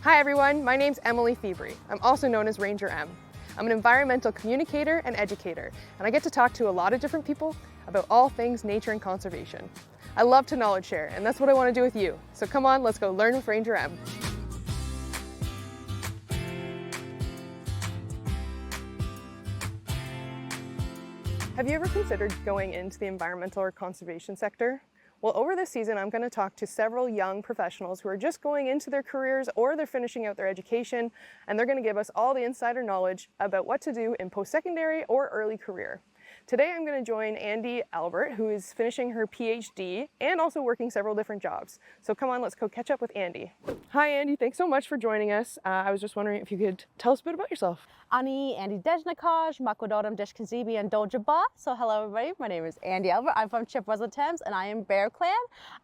Hi everyone, my name's Emily February. I'm also known as Ranger M. I'm an environmental communicator and educator, and I get to talk to a lot of different people about all things nature and conservation. I love to knowledge share, and that's what I want to do with you. So come on, let's go learn with Ranger M. Have you ever considered going into the environmental or conservation sector? Well, over this season, I'm going to talk to several young professionals who are just going into their careers or they're finishing out their education, and they're going to give us all the insider knowledge about what to do in post-secondary or early career. Today, I'm going to join Andie Albert, who is finishing her PhD and also working several different jobs. So come on, let's go catch up with Andie. Hi, Andie. Thanks so much for joining us. I was just wondering if you could tell us a bit about yourself. Ani Andie Dejnakaj, Makododam Deshkanzibi and Dojaba. So hello everybody, my name is Andie Albert. I'm from Chippewas of the Thames and I am Bear Clan.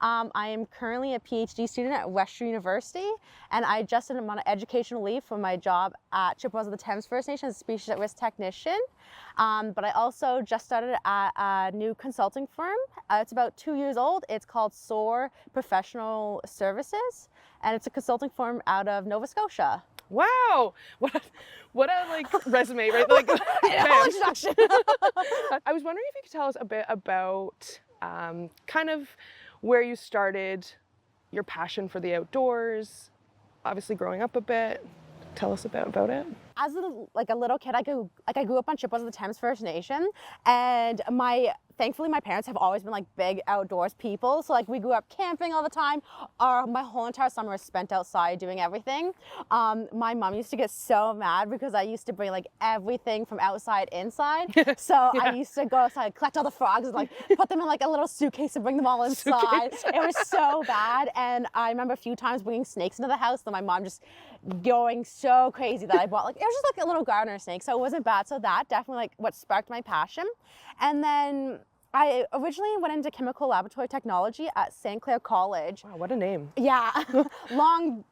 I am currently a PhD student at Western University, and I just did on educational leave for my job at Chippewas of the Thames First Nation as a species at risk technician. But I also just started at a new consulting firm. It's about 2 years old. It's called SOAR Professional Services, and it's a consulting firm out of Nova Scotia. Wow, what a like resume, right? Like whole introduction. I was wondering if you could tell us a bit about kind of where you started, your passion for the outdoors, obviously growing up a bit. Tell us about it. As a little kid, I grew up on Chippewas of the Thames First Nation, and thankfully my parents have always been like big outdoors people. So like we grew up camping all the time. My whole entire summer was spent outside doing everything. My mom used to get so mad because I used to bring like everything from outside inside. So yeah. I used to go outside, collect all the frogs and like put them in like a little suitcase and bring them all inside. It was so bad. And I remember a few times bringing snakes into the house, and my mom just going so crazy that I bought like, it was just like a little gardener snake, so it wasn't bad. So that definitely like what sparked my passion. And then I originally went into chemical laboratory technology at St. Clair College. Wow, what a name. Yeah, long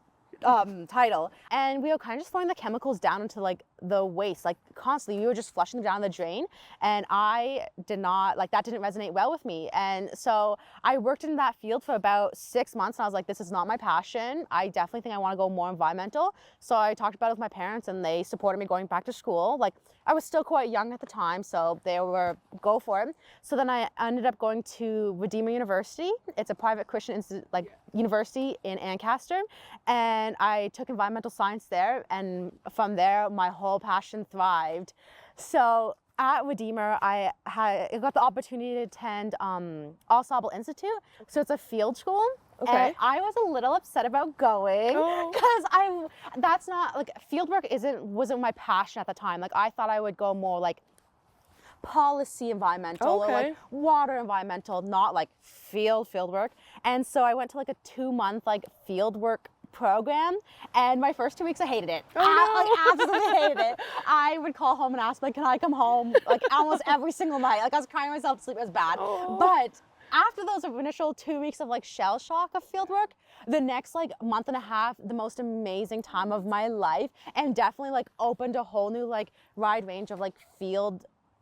title. And we were kind of just throwing the chemicals down into like the waste, like constantly. We were just flushing them down the drain, and I did not, like that didn't resonate well with me. And so I worked in that field for about 6 months, and I was like, this is not my passion. I definitely think I want to go more environmental. So I talked about it with my parents, and they supported me going back to school. Like I was still quite young at the time, so they were go for it. So then I ended up going to Redeemer University. It's a private Christian university in Ancaster, and I took environmental science there, and from there my whole passion thrived. So at Redeemer, I got the opportunity to attend Ensemble Institute. So it's a field school. Okay. And I was a little upset about going because that's not like fieldwork wasn't my passion at the time. Like I thought I would go more like policy environmental or like water environmental, not like field work. And so I went to like a 2-month like field work program, and my first 2 weeks I hated it. I absolutely hated it. I would call home and ask like, can I come home like almost every single night? Like I was crying myself to sleep. It was bad. But after those initial 2 weeks of like shell shock of fieldwork, the next like month and a half, the most amazing time of my life, and definitely like opened a whole new like wide range of like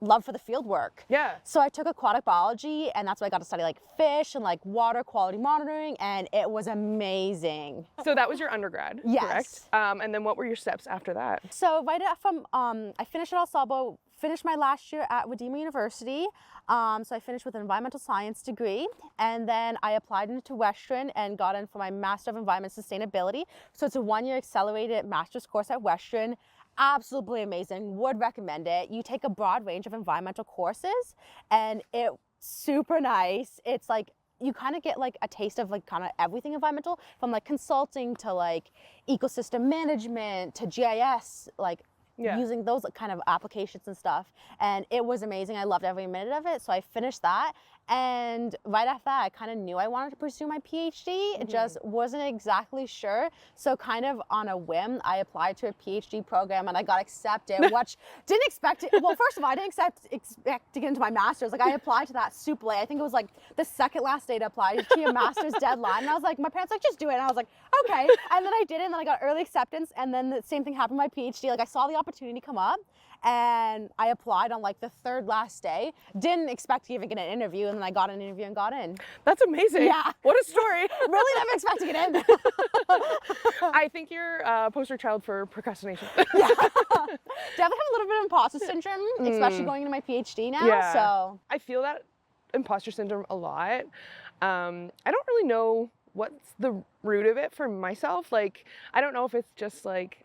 love for the field work. Yeah. So I took aquatic biology, and that's why I got to study like fish and like water quality monitoring, and it was amazing. So that was your undergrad, yes. Correct? And then what were your steps after that? So right from, I finished at Ensemble, finished my last year at Redeemer University. So I finished with an environmental science degree, and then I applied into Western and got in for my Master of Environment Sustainability. So it's a 1-year accelerated master's course at Western. Absolutely amazing, would recommend it. You take a broad range of environmental courses, and it's super nice. It's like you kind of get like a taste of like kind of everything environmental, from like consulting to like ecosystem management to GIS, like using those kind of applications and stuff. And it was amazing. I loved every minute of it. So I finished that. And right after that, I kind of knew I wanted to pursue my PhD. It just wasn't exactly sure. So kind of on a whim, I applied to a PhD program and I got accepted, which didn't expect it. Well, first of all, I didn't expect to get into my master's. Like I applied to that super late. I think it was like the second last day to apply to your master's deadline. And I was like, my parents like, just do it. And I was like, okay. And then I did it, and then I got early acceptance. And then the same thing happened with my PhD. Like I saw the opportunity come up, and I applied on like the third last day. Didn't expect to even get an interview, and and I got an interview and got in. That's amazing. Yeah. What a story. Really never expecting it in. I think you're a poster child for procrastination. Yeah. Definitely have a little bit of imposter syndrome, especially going into my PhD now. Yeah. So I feel that imposter syndrome a lot. I don't really know what's the root of it for myself. Like, I don't know if it's just like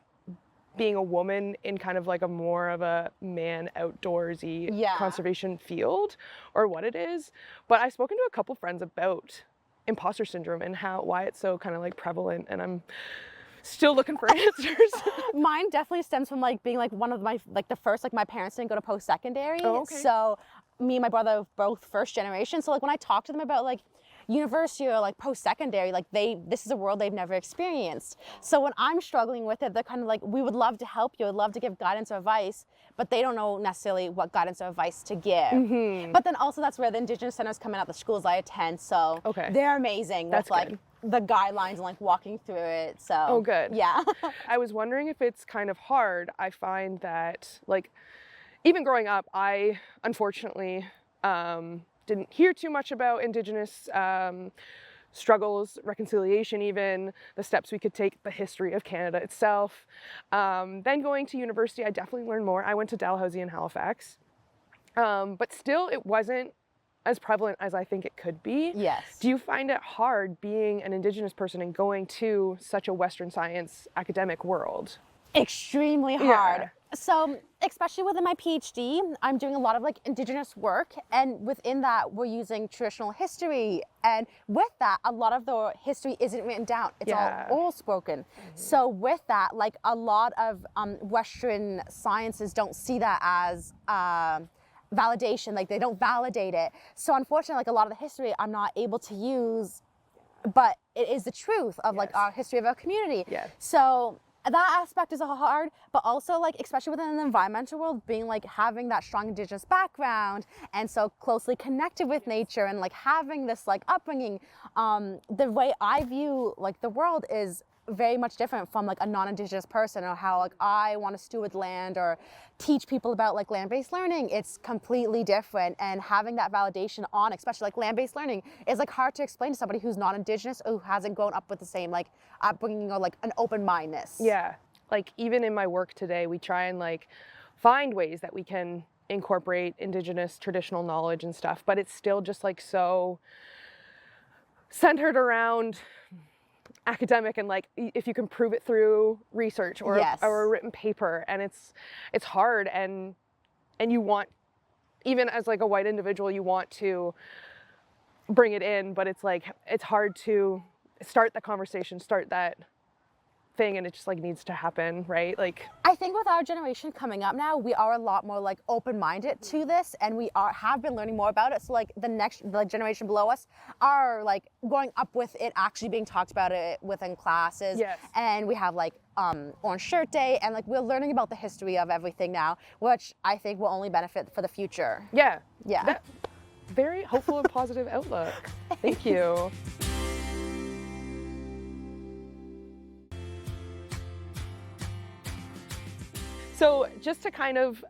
being a woman in kind of like a more of a man outdoorsy conservation field or what it is. But I've spoken to a couple friends about imposter syndrome and why it's so kind of like prevalent, and I'm still looking for answers. mine definitely stems from like being like one of my, like the first, like my parents didn't go to post-secondary. Oh, okay. So me and my brother are both first generation. So like when I talk to them about like university or like post-secondary, like this is a world they've never experienced. So when I'm struggling with it, they're kind of like, we would love to help you, would love to give guidance or advice, but they don't know necessarily what guidance or advice to give. But then also that's where the Indigenous centers come in at the schools I attend. So they're amazing with like the guidelines and like walking through it. So oh, good. Yeah. I was wondering if it's kind of hard. I find that like even growing up, I unfortunately didn't hear too much about Indigenous struggles, reconciliation even, the steps we could take, the history of Canada itself. Then going to university, I definitely learned more. I went to Dalhousie in Halifax, but still it wasn't as prevalent as I think it could be. Yes. Do you find it hard being an Indigenous person and going to such a Western science academic world? Extremely hard. So especially within my PhD, I'm doing a lot of like Indigenous work, and within that we're using traditional history, and with that a lot of the history isn't written down, it's all oral spoken. So with that, like a lot of Western sciences don't see that as validation, like they don't validate it. So unfortunately, like a lot of the history I'm not able to use, but it is the truth of like our history of our community. So that aspect is hard, but also like especially within the environmental world, being like having that strong Indigenous background and so closely connected with nature and like having this like upbringing, the way I view like the world is very much different from like a non-Indigenous person, or how like I want to steward land or teach people about like land-based learning. It's completely different, and having that validation on, especially like land-based learning, is like hard to explain to somebody who's not Indigenous or who hasn't grown up with the same like upbringing or like an open-mindedness. Yeah, like even in my work today, we try and like find ways that we can incorporate Indigenous traditional knowledge and stuff, but it's still just like so centered around academic and like if you can prove it through research or a written paper, and it's hard, and you want, even as like a white individual, you want to bring it in, but it's like it's hard to start the conversation, start that thing, and it just like needs to happen, right? Like I think with our generation coming up now, we are a lot more like open-minded to this, and we have been learning more about it. So like the generation below us are like growing up with it actually being talked about it within classes. And we have like Orange Shirt Day, and like we're learning about the history of everything now, which I think will only benefit for the future. Very hopeful and positive outlook. Thank you. So just to kind of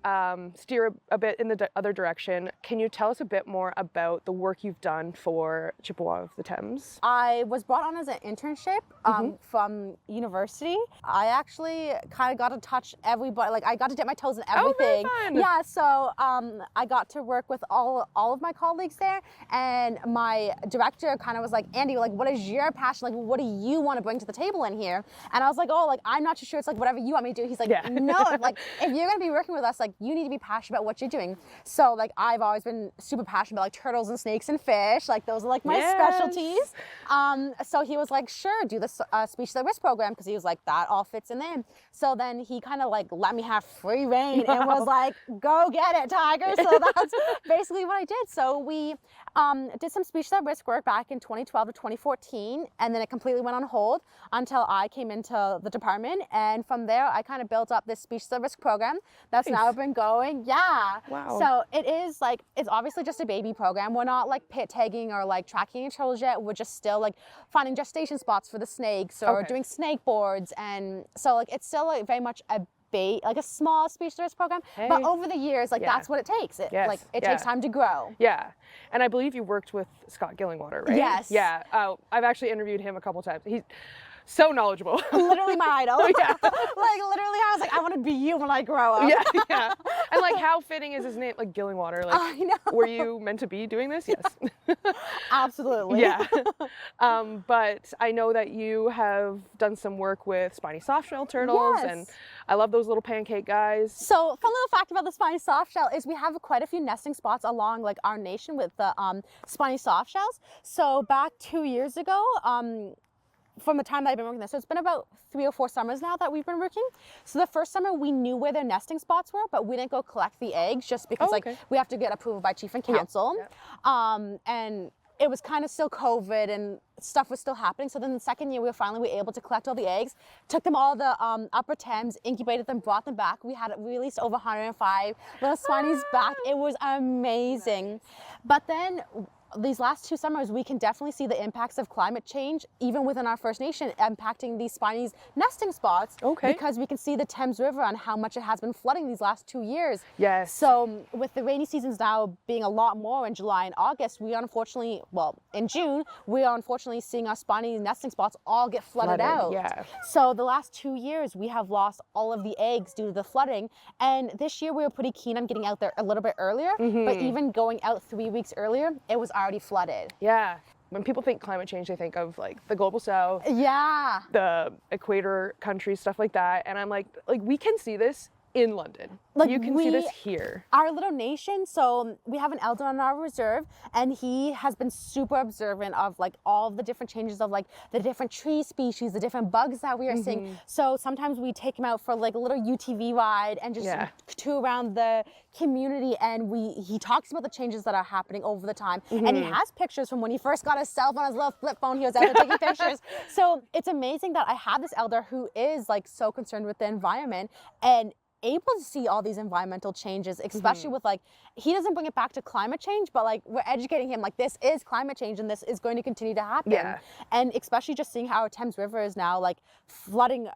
steer a bit in the other direction, can you tell us a bit more about the work you've done for Chippewa of the Thames? I was brought on as an internship from university. I actually kind of got to touch everybody, like I got to dip my toes in everything. Oh, very fun. Yeah, so I got to work with all of my colleagues there, and my director kind of was like, Andie, like what is your passion? Like what do you want to bring to the table in here? And I was like, oh, like I'm not too sure. It's like whatever you want me to do. He's like, no, like if you're gonna be working with us, like you need to be passionate about what you're doing. So like I've always been super passionate about like turtles and snakes and fish. Like those are like my specialties. So he was like, sure, do the speech to the risk program, because he was like, that all fits in there. So then he kind of like let me have free reign and was like, go get it, tiger. So that's basically what I did. So we did some speech to the risk work back in 2012 to 2014, and then it completely went on hold until I came into the department. And from there, I kind of built up this speech to the risk program that's now been going. Wow. So it is like, it's obviously just a baby program. We're not like pit tagging or like tracking turtles yet. We're just still like finding gestation spots for the snakes or doing snake boards. And so like it's still like very much a like a small speech service program, but over the years, like that's what it takes. It takes time to grow. Yeah, and I believe you worked with Scott Gillingwater, right? Yes. Yeah. Oh, I've actually interviewed him a couple times. He's so knowledgeable. Literally my idol. Yeah. Like literally, I was like, I want to be you when I grow up. Yeah. And like, how fitting is his name? Like Gillingwater. Like, I know. Were you meant to be doing this? Yes. Absolutely. Yeah. But I know that you have done some work with spiny softshell turtles, and I love those little pancake guys. So, fun little fact about the spiny softshell is we have quite a few nesting spots along like our nation with the spiny softshells. So back 2 years ago, from the time that I've been working there, so it's been about 3 or 4 summers now that we've been working. So the first summer we knew where their nesting spots were, but we didn't go collect the eggs just because like we have to get approval by chief and council. And it was kind of still COVID and stuff was still happening. So then the second year we were finally able to collect all the eggs, took them all the upper Thames, incubated them, brought them back. We released over 105 little spinies back. It was amazing. But then these last 2 summers, we can definitely see the impacts of climate change, even within our First Nation, impacting these spinies nesting spots. Because we can see the Thames River and how much it has been flooding these last 2 years. Yes. So with the rainy seasons now being a lot more in July and August, we unfortunately, well, in June, we are unfortunately seeing our spiny nesting spots all get flooded out. Yeah. So the last 2 years, we have lost all of the eggs due to the flooding. And this year we were pretty keen on getting out there a little bit earlier, but even going out 3 weeks earlier, it was already flooded. Yeah. When people think climate change, they think of like the global south, the equator countries, stuff like that. And I'm like we can see this in London. Like you can see this here. Our little nation, so we have an elder on our reserve, and he has been super observant of like all of the different changes of like the different tree species, the different bugs that we are seeing. So sometimes we take him out for like a little UTV ride and just tour around the community, and he talks about the changes that are happening over the time. And he has pictures from when he first got his cell phone, his little flip phone, he was out there taking pictures. So it's amazing that I have this elder who is like so concerned with the environment and able to see all these environmental changes, especially with like, he doesn't bring it back to climate change, but like we're educating him like this is climate change and this is going to continue to happen. And especially just seeing how our Thames River is now like flooding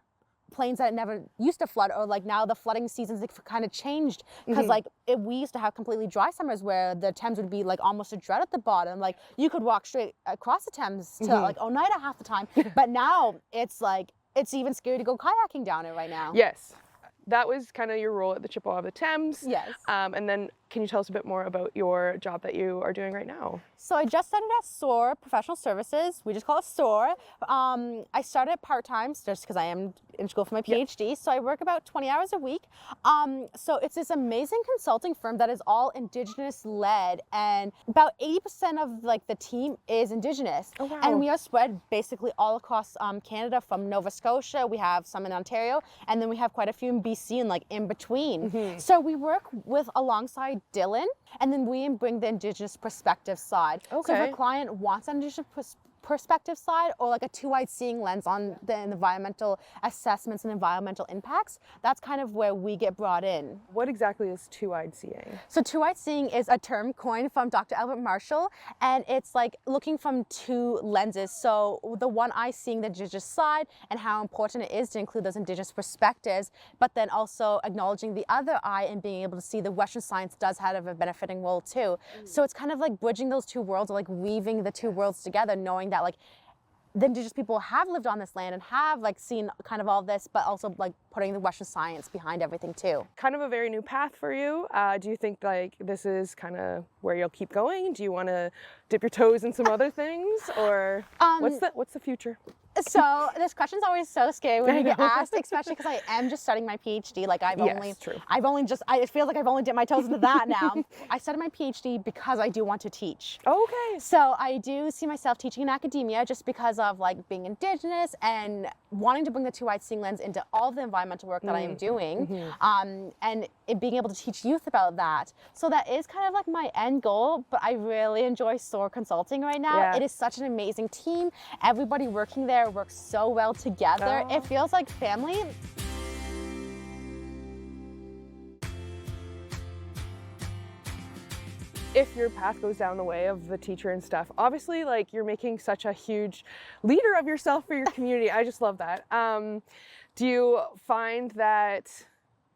plains that it never used to flood, or like now the flooding seasons have kind of changed because like we used to have completely dry summers where the Thames would be like almost a drought at the bottom. Like you could walk straight across the Thames to like Oneida half the time, but now it's like, it's even scary to go kayaking down it right now. Yes. That was kind of your role at the Chippewa of the Thames. Yes. And then can you tell us a bit more about your job that you are doing right now? So I just started at SOAR Professional Services. We just call it SOAR. I started part-time just because I am in school for my PhD. So I work about 20 hours a week. So it's this amazing consulting firm that is all Indigenous led, and about 80% of like the team is Indigenous. Oh, wow. And we are spread basically all across Canada, from Nova Scotia. We have some in Ontario, and then we have quite a few in BC and like in between. So we work with alongside Dylan, and then we bring the Indigenous perspective side. So if a client wants an Indigenous perspective side, or like a two-eyed seeing lens on the environmental assessments and environmental impacts, that's kind of where we get brought in. What exactly is two-eyed seeing? So two-eyed seeing is a term coined from Dr. Albert Marshall, and it's like looking from 2 lenses. So the one eye seeing the Indigenous side and how important it is to include those Indigenous perspectives, but then also acknowledging the other eye and being able to see the Western science does have a benefiting role too. So it's kind of like bridging those 2 worlds, or like weaving the 2 worlds together, knowing that like the Indigenous people have lived on this land and have like seen kind of all this, but also like putting the Western science behind everything too. Kind of a very new path for you. Do you think like this is kind of where you'll keep going? Do you want to dip your toes in some other things, or what's the future? So this question's always so scary when you get asked, especially because I am just starting my PhD. Like it feels like I've only dipped my toes into that now. I started my PhD because I do want to teach. Okay. So I do see myself teaching in academia just because of like being Indigenous and wanting to bring the two-eyed seeing lens into all the environmental work that I am doing, and being able to teach youth about that. So that is kind of like my end goal, but I really enjoy SOAR Consulting right now. It is such an amazing team. Everybody working there works so well together. It feels like family. If your path goes down the way of the teacher and stuff, obviously like you're making such a huge leader of yourself for your community. I just love that. Do you find that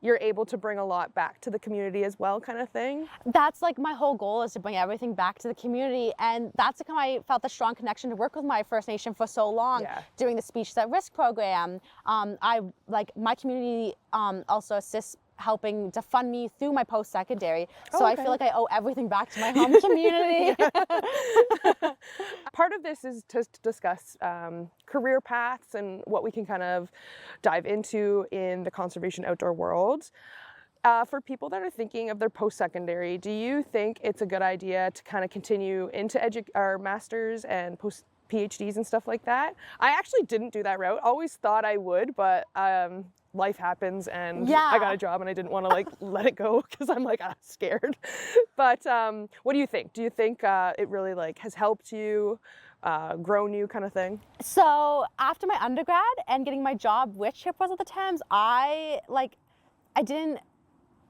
you're able to bring a lot back to the community as well, kind of thing? That's like my whole goal, is to bring everything back to the community. And that's like how I felt a strong connection to work with my First Nation for so long, doing the Speeches at Risk program. I like my community also assists helping to fund me through my post-secondary. So I feel like I owe everything back to my home community. Part of this is to discuss career paths and what we can kind of dive into in the conservation outdoor world. For people that are thinking of their post-secondary, do you think it's a good idea to kind of continue into our masters and post PhDs and stuff like that? I actually didn't do that route. Always thought I would, but life happens and I got a job and I didn't want to like let it go because I'm like scared. But what do you think? Do you think it really like has helped you, grown you, kind of thing? So after my undergrad and getting my job with Chippewas at the Thames, I didn't.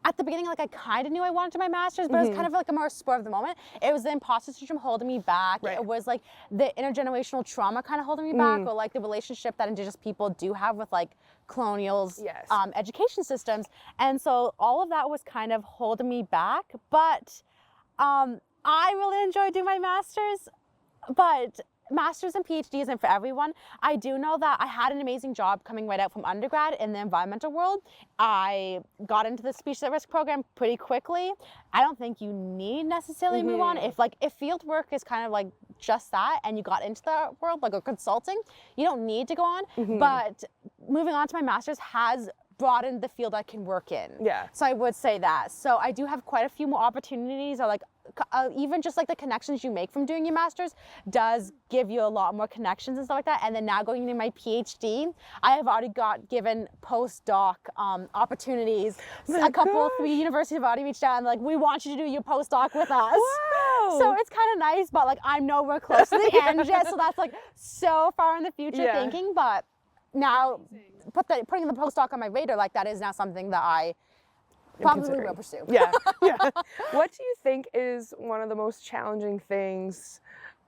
At the beginning, like I kind of knew I wanted to do my master's, but it was kind of like a more spur of the moment. It was the imposter syndrome holding me back. It was like the intergenerational trauma kind of holding me back, or like the relationship that Indigenous people do have with like colonials, education systems. And so all of that was kind of holding me back. But I really enjoyed doing my master's, but master's and PhD isn't for everyone. I do know that I had an amazing job coming right out from undergrad in the environmental world. I got into the Speeches at Risk program pretty quickly. I don't think you need necessarily move on. If field work is kind of like just that and you got into the world, like a consulting, you don't need to go on. But moving on to my master's has broadened the field I can work in. So I would say that. So I do have quite a few more opportunities, or like even just like the connections you make from doing your master's does give you a lot more connections and stuff like that. And then now going into my PhD, I have already got given postdoc opportunities. A couple of 3 universities have already reached out and like, we want you to do your postdoc with us. Wow. So it's kind of nice, but like I'm nowhere close to the end yet. So that's like so far in the future thinking, but now putting the postdoc on my radar, like that is now something that I probably will pursue. What do you think is one of the most challenging things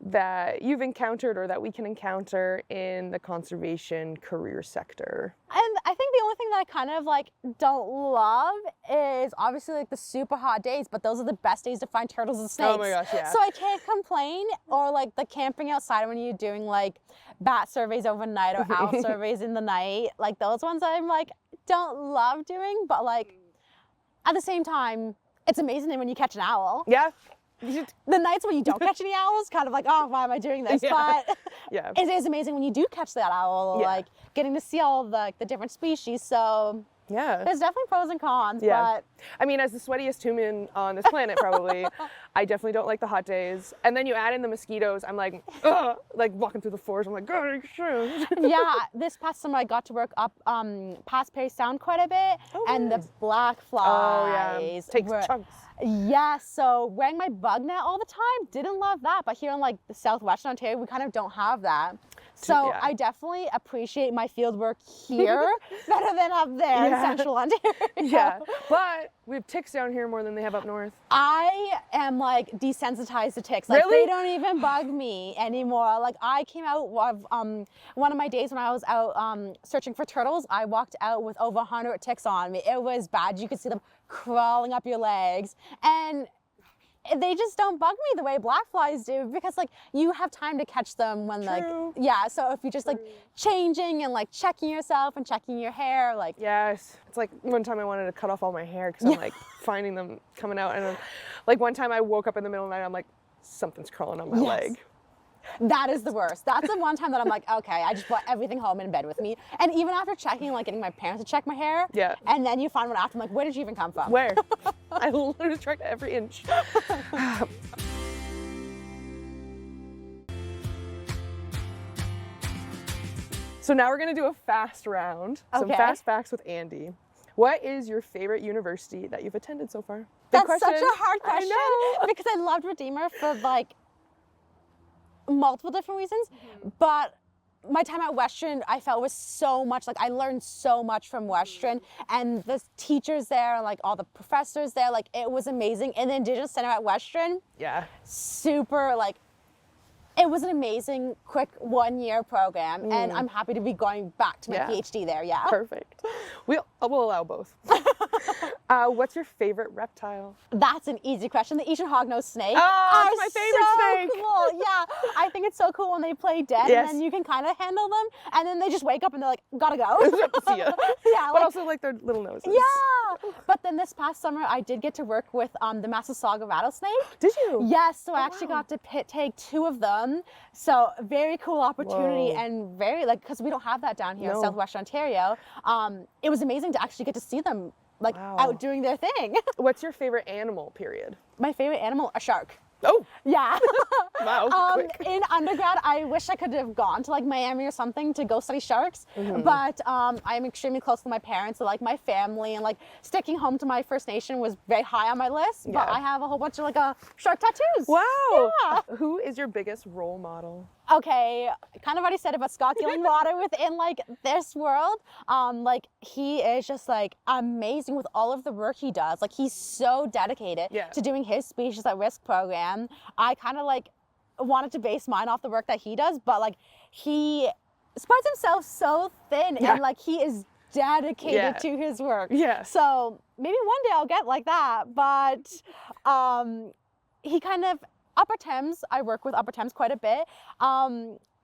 that you've encountered or that we can encounter in the conservation career sector? And I think the only thing that I kind of like don't love is obviously like the super hot days, but those are the best days to find turtles and snakes. Oh my gosh, yeah. So I can't complain. Or like the camping outside when you're doing like bat surveys overnight or owl surveys in the night. Like those ones I'm like don't love doing, but like at the same time, it's amazing when you catch an owl. The nights when you don't catch any owls, kind of like, oh, why am I doing this? But it is amazing when you do catch that owl, like getting to see all the different species. So there's definitely pros and cons. But I mean, as the sweatiest human on this planet, probably, I definitely don't like the hot days. And then you add in the mosquitoes, I'm like, ugh, like walking through the forest, I'm like, God, this past summer I got to work up past Perry Sound quite a bit, and the black flies takes chunks. So wearing my bug net all the time, didn't love that. But here in like the southwestern Ontario, we kind of don't have that. So I definitely appreciate my field work here better than up there in central Ontario. But we have ticks down here more than they have up north. I am like desensitized to ticks. Like they don't even bug me anymore. Like I came out of one of my days when I was out searching for turtles, I walked out with over 100 ticks on me. It was bad. You could see them crawling up your legs. And they just don't bug me the way black flies do, because like you have time to catch them when so if you're just like changing and like checking yourself and checking your hair, like it's like one time I wanted to cut off all my hair because I'm like finding them coming out, and like one time I woke up in the middle of the night, I'm like, something's crawling on my leg. That is the worst. That's the one time that I'm like, okay, I just brought everything home in bed with me. And even after checking, like getting my parents to check my hair, and then you find one after, I'm like, where did you even come from? Where? I literally tracked every inch. So now we're gonna do a fast round, some fast facts with Andie. What is your favorite university that you've attended so far? That's such a hard question. I know. Because I loved Redeemer for like multiple different reasons, but my time at Western I felt was so much, like I learned so much from Western, and the teachers there, like all the professors there, like it was amazing. And the Indigenous Center at Western, super, like it was an amazing quick 1-year program, and I'm happy to be going back to my PhD there. Perfect. We'll allow both. What's your favorite reptile? That's an easy question. The Asian hognose snake. Oh, it's my favorite snake. Cool. Yeah, I think it's so cool when they play dead Yes. and then you can kind of handle them, and then they just wake up and they're like, gotta go. See ya. Yeah, But also like their little noses. yeah. But then this past summer, I did get to work with the Massasauga rattlesnake. Did you? Yes, so I actually got to take 2 of them. So very cool opportunity. Whoa. And very like, because we don't have that down here in No. Southwestern Ontario. It was amazing to actually get to see them like Wow. out doing their thing. What's your favorite animal, period? My favorite animal, a shark. Oh, Yeah. wow, quick. In undergrad, I wish I could have gone to like Miami or something to go study sharks, but I'm extremely close to my parents, so like my family, and like sticking home to my First Nation was very high on my list. But Yeah. I have a whole bunch of like shark tattoos. Wow. Yeah. Who is your biggest role model? Okay, kind of already said about Scott Gillingwater within like this world. Like he is just like amazing with all of the work he does. Like he's so dedicated Yeah. to doing his species at risk program. I kind of like wanted to base mine off the work that he does, but like he spreads himself so thin Yeah. and like he is dedicated Yeah. to his work. Yeah. So maybe one day I'll get like that, but he kind of Upper Thames, I work with Upper Thames quite a bit.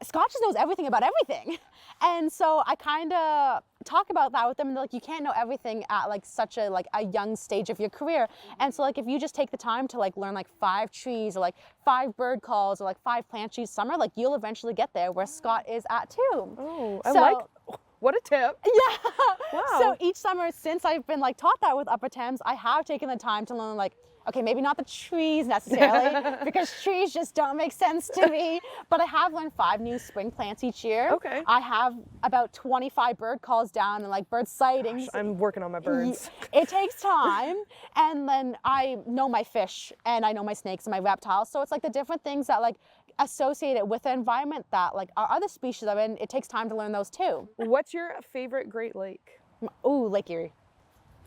Scott just knows everything about everything. And so I kind of talk about that with them, and they're like, you can't know everything at like such a young stage of your career. And so like if you just take the time to like learn like 5 trees or like 5 bird calls or like 5 plant trees summer, like you'll eventually get there where Scott is at too. Oh, I So- like, what a tip. Yeah. Wow. So each summer since I've been like taught that with Upper Thames, I have taken the time to learn like, okay, maybe not the trees necessarily, because trees just don't make sense to me, but I have learned 5 new spring plants each year. Okay. I have about 25 bird calls down and like bird sightings. Gosh, I'm working on my birds. It takes time, and then I know my fish and I know my snakes and my reptiles, so it's like the different things that like associated with the environment that like our other species are in, it takes time to learn those too. What's your favorite Great Lake? Ooh, Lake Erie.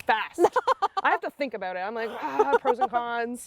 Fast. I have to think about it. I'm like, pros and cons.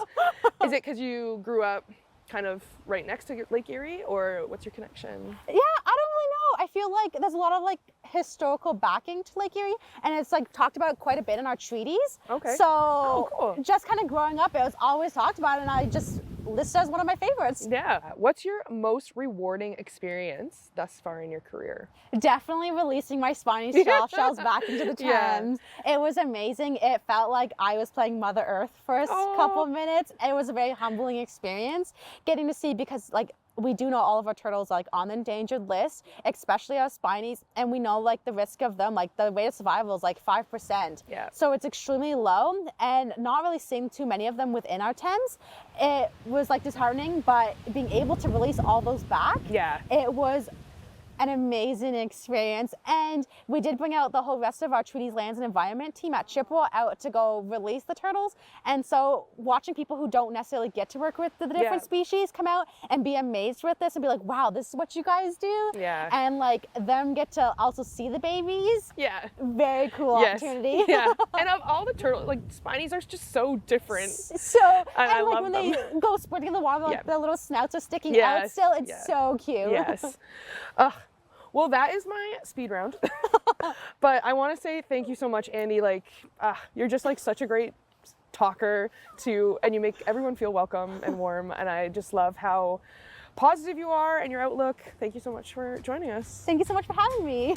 Is it because you grew up kind of right next to Lake Erie, or what's your connection? Yeah, I don't really know. I feel like there's a lot of like historical backing to Lake Erie, and it's like talked about quite a bit in our treaties. Okay. So Oh, cool. just kind of growing up, it was always talked about, and I just listed as one of my favorites. Yeah. What's your most rewarding experience thus far in your career? Definitely releasing my spiny shells back into the Yeah. Thames. It was amazing. It felt like I was playing Mother Earth for a couple of minutes. It was a very humbling experience getting to see, because like we do know all of our turtles like on the endangered list, especially our spinies, and we know like the risk of them, like the rate of survival is like 5%. Yeah. So it's extremely low, and not really seeing too many of them within our Thames, it was like disheartening, but being able to release all those back, Yeah. it was an amazing experience. And we did bring out the whole rest of our Treaties, Lands and Environment team at Chippewa out to go release the turtles. And so watching people who don't necessarily get to work with the different species come out and be amazed with this and be like, wow, this is what you guys do. Yeah. And like them get to also see the babies. Yeah. Very cool Yes. opportunity. Yeah. And of all the turtles, like spinies are just so different. So, I and like love when them. they go sprinting in the water, like Yeah. their little snouts are sticking out Yes. still, it's Yeah. so cute. Yes. Well, that is my speed round. But I want to say thank you so much, Andie. Like, you're just like such a great talker and you make everyone feel welcome and warm. And I just love how positive you are and your outlook. Thank you so much for joining us. Thank you so much for having me.